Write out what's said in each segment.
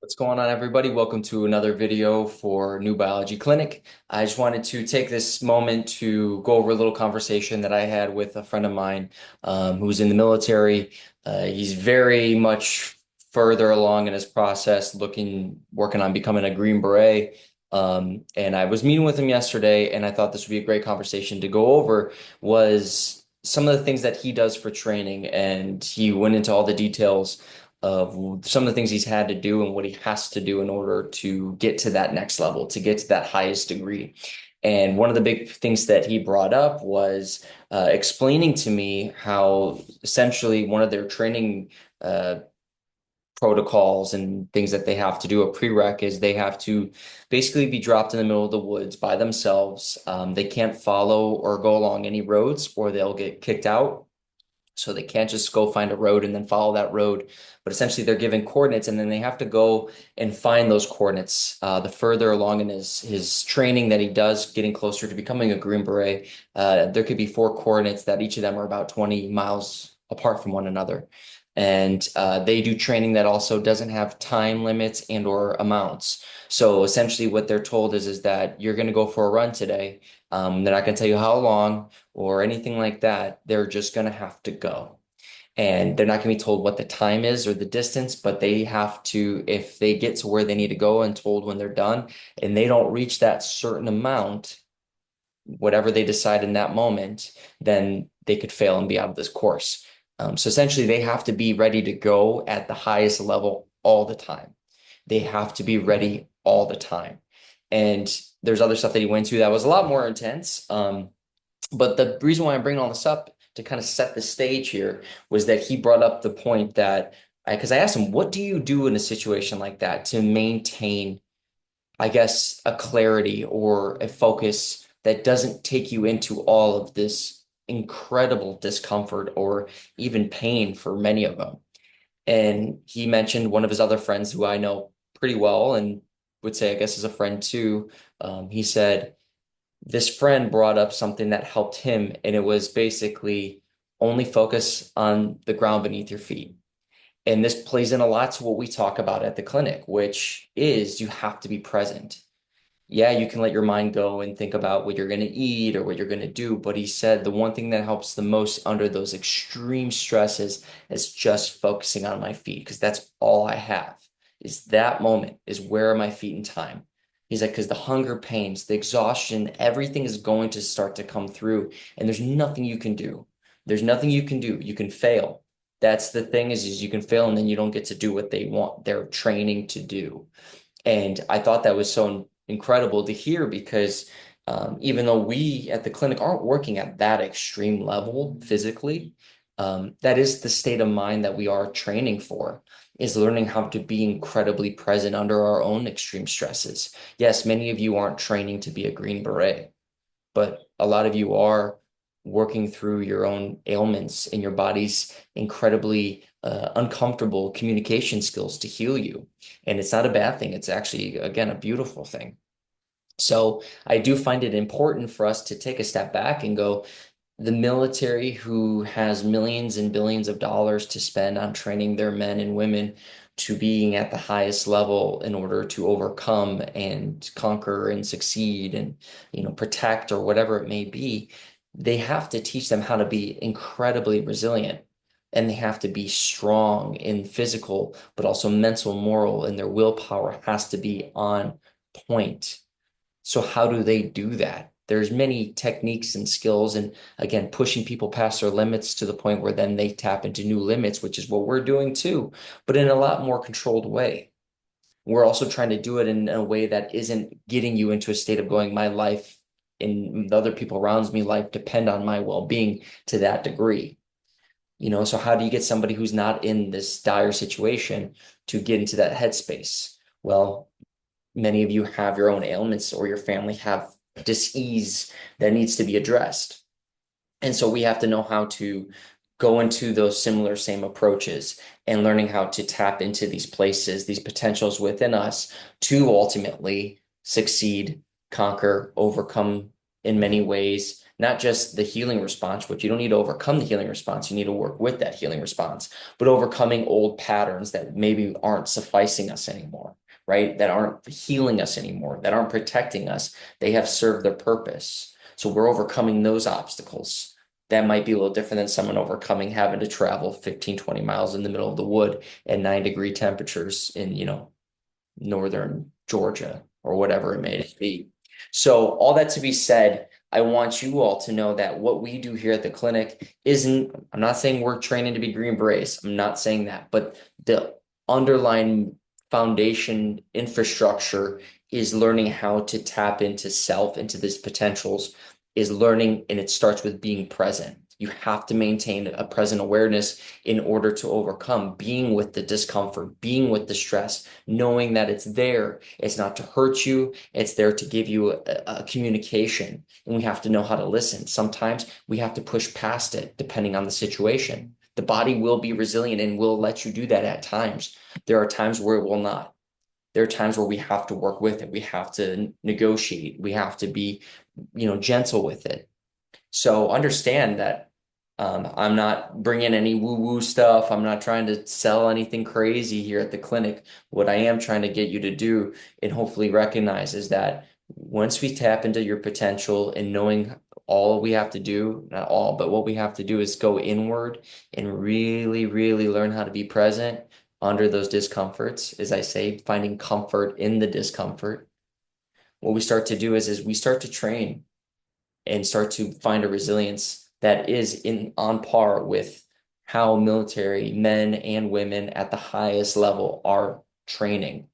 What's going on, everybody? Welcome to another video for New Biology Clinic. I just wanted to take this moment to go over a little conversation that I had with a friend of mine who's in the military. He's very much further along in his process, working on becoming a Green Beret. And I was meeting with him yesterday, and I thought this would be a great conversation to go over was some of the things that he does for training, and he went into all the details of some of the things he's had to do and what he has to do in order to get to that next level, to get to that highest degree. And one of the big things that he brought up was explaining to me how essentially one of their training protocols and things that they have to do, a prereq is they have to basically be dropped in the middle of the woods by themselves. They can't follow or go along any roads or they'll get kicked out. So they can't just go find a road and then follow that road. But essentially, they're given coordinates, and then they have to go and find those coordinates. The further along in his training that he does, getting closer to becoming a Green Beret, there could be four coordinates that each of them are about 20 miles apart from one another. And they do training that also doesn't have time limits and or amounts. So essentially, what they're told is that you're going to go for a run today. They're not going to tell you how long or anything like that. They're just going to have to go. And they're not going to be told what the time is or the distance, but they have to, if they get to where they need to go and told when they're done, and they don't reach that certain amount, whatever they decide in that moment, then they could fail and be out of this course. So essentially, they have to be ready to go at the highest level all the time. They have to be ready all the time. And there's other stuff that he went to that was a lot more intense. But the reason why I'm bringing all this up to kind of set the stage here was that he brought up the point that because I asked him, what do you do in a situation like that to maintain, I guess, a clarity or a focus that doesn't take you into all of this incredible discomfort or even pain for many of them? And he mentioned one of his other friends who I know pretty well and would say, I guess, is a friend too. He said, this friend brought up something that helped him, and it was basically only focus on the ground beneath your feet. And this plays in a lot to what we talk about at the clinic, which is you have to be present. Yeah, you can let your mind go and think about what you're going to eat or what you're going to do. But he said the one thing that helps the most under those extreme stresses is just focusing on my feet because that's all I have is that moment is where are my feet in time. He's like, because the hunger pains, the exhaustion, everything is going to start to come through, and there's nothing you can do. There's nothing you can do. You can fail. That's the thing is you can fail and then you don't get to do what they want, they're training to do. And I thought that was so incredible to hear because even though we at the clinic aren't working at that extreme level physically, that is the state of mind that we are training for, is learning how to be incredibly present under our own extreme stresses. Yes, many of you aren't training to be a Green Beret, but a lot of you are working through your own ailments and your body's incredibly uncomfortable communication skills to heal you. And it's not a bad thing. It's actually, again, a beautiful thing. So I do find it important for us to take a step back and go, the military who has millions and billions of dollars to spend on training their men and women to being at the highest level in order to overcome and conquer and succeed and protect or whatever it may be, they have to teach them how to be incredibly resilient, and they have to be strong in physical but also mental, moral, and their willpower has to be on point. So how do they do that? There's many techniques and skills, and again, pushing people past their limits to the point where then they tap into new limits, which is what we're doing too, but in a lot more controlled way. We're also trying to do it in a way that isn't getting you into a state of going, my life and the other people around me life depend on my well-being to that degree. So how do you get somebody who's not in this dire situation to get into that headspace? Well, many of you have your own ailments or your family have dis-ease that needs to be addressed. And so we have to know how to go into those similar same approaches and learning how to tap into these places, these potentials within us to ultimately succeed, conquer, overcome in many ways, not just the healing response, which you don't need to overcome the healing response, you need to work with that healing response, but overcoming old patterns that maybe aren't sufficing us anymore, right? That aren't healing us anymore, that aren't protecting us. They have served their purpose. So we're overcoming those obstacles. That might be a little different than someone overcoming having to travel 15, 20 miles in the middle of the wood at 9-degree temperatures in, northern Georgia or whatever it may be. So, all that to be said, I want you all to know that what we do here at the clinic isn't, I'm not saying we're training to be Green Berets. I'm not saying that, but the underlying foundation infrastructure is learning how to tap into self, into these potentials, is learning, and it starts with being present. You have to maintain a present awareness in order to overcome being with the discomfort, being with the stress, knowing that it's there. It's not to hurt you, it's there to give you a communication. And we have to know how to listen. Sometimes we have to push past it depending on the situation. The body will be resilient and will let you do that at times. There are times where it will not. There are times where we have to work with it. We have to negotiate. We have to be, gentle with it. So understand that I'm not bringing any woo-woo stuff. I'm not trying to sell anything crazy here at the clinic. What I am trying to get you to do and hopefully recognize is that once we tap into your potential and knowing all we have to do, not all, but what we have to do is go inward and really, really learn how to be present under those discomforts. As I say, finding comfort in the discomfort. What we start to do is we start to train and start to find a resilience that is in on par with how military men and women at the highest level are training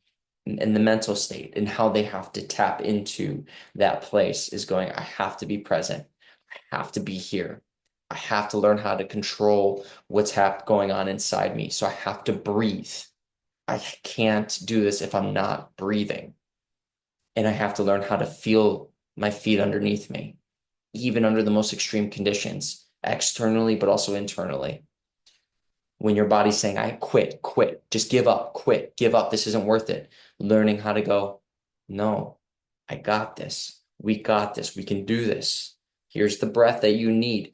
in the mental state and how they have to tap into that place is going, I have to be present. I have to be here. I have to learn how to control what's going on inside me. So I have to breathe. I can't do this if I'm not breathing. And I have to learn how to feel my feet underneath me even under the most extreme conditions, externally, but also internally. When your body's saying, I quit, just give up, quit, give up, this isn't worth it. Learning how to go, no, I got this. We got this. We can do this. Here's the breath that you need.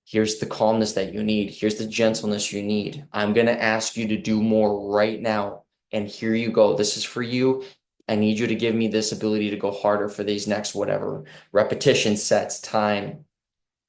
Here's the calmness that you need. Here's the gentleness you need. I'm going to ask you to do more right now. And here you go. This is for you. I need you to give me this ability to go harder for these next whatever repetition sets, time,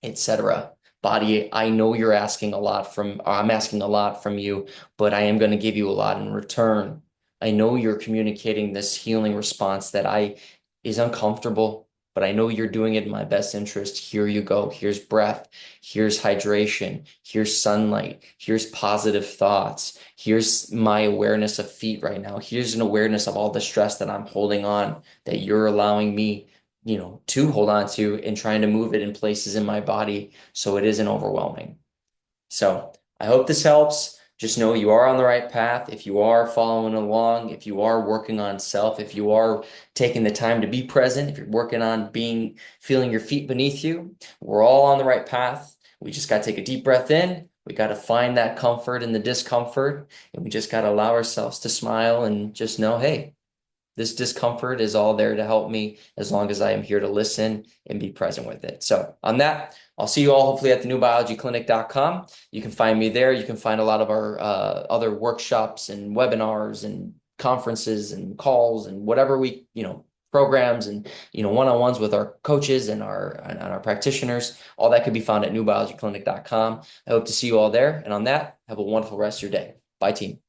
etc. Body, I know you're asking a lot from, I'm asking a lot from you, but I am going to give you a lot in return. I know you're communicating this healing response that I is uncomfortable, but I know you're doing it in my best interest. Here you go. Here's breath. Here's hydration. Here's sunlight. Here's positive thoughts. Here's my awareness of feet right now. Here's an awareness of all the stress that I'm holding on that you're allowing me to hold on to and trying to move it in places in my body so it isn't overwhelming. So I hope this helps. Just know you are on the right path. If you are following along, if you are working on self, if you are taking the time to be present, if you're working on feeling your feet beneath you, we're all on the right path. We just got to take a deep breath in. We got to find that comfort in the discomfort, and we just got to allow ourselves to smile and just know, hey, this discomfort is all there to help me as long as I am here to listen and be present with it. So on that, I'll see you all hopefully at thenewbiologyclinic.com. You can find me there. You can find a lot of our other workshops and webinars and conferences and calls and whatever programs and one-on-ones with our coaches and our practitioners. All that could be found at newbiologyclinic.com. I hope to see you all there. And on that, have a wonderful rest of your day. Bye, team.